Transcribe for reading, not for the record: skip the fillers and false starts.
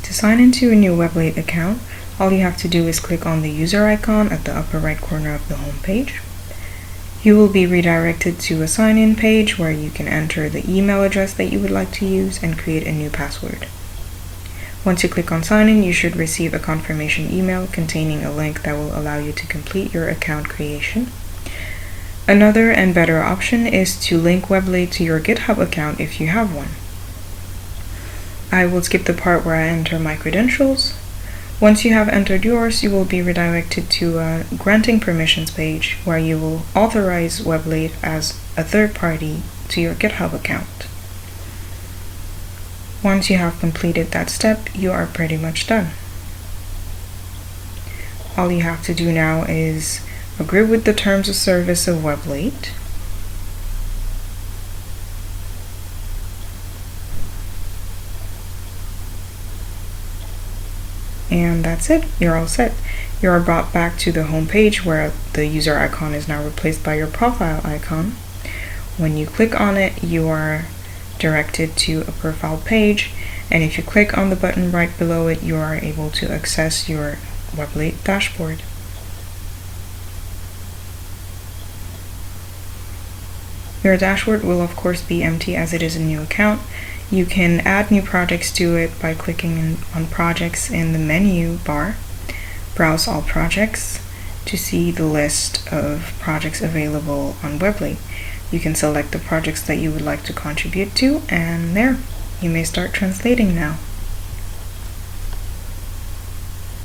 To sign into a new Weblate account, all you have to do is click on the user icon at the upper right corner of the home page. You will be redirected to a sign-in page where you can enter the email address that you would like to use and create a new password. Once you click on sign in, you should receive a confirmation email containing a link that will allow you to complete your account creation. Another and better option is to link Weblate to your GitHub account if you have one. I will skip the part where I enter my credentials. Once you have entered yours, you will be redirected to a granting permissions page where you will authorize Weblate as a third party to your GitHub account. Once you have completed that step, you are pretty much done. All you have to do now is agree with the terms of service of Weblate. And that's it, you're all set. You are brought back to the home page where the user icon is now replaced by your profile icon. When you click on it, you are directed to a profile page, and if you click on the button right below it, you are able to access your Weblate dashboard. Your dashboard will of course be empty as it is a new account. You can add new projects to it by clicking on projects in the menu bar. Browse all projects to see the list of projects available on Weblate. You can select the projects that you would like to contribute to, and there, you may start translating now.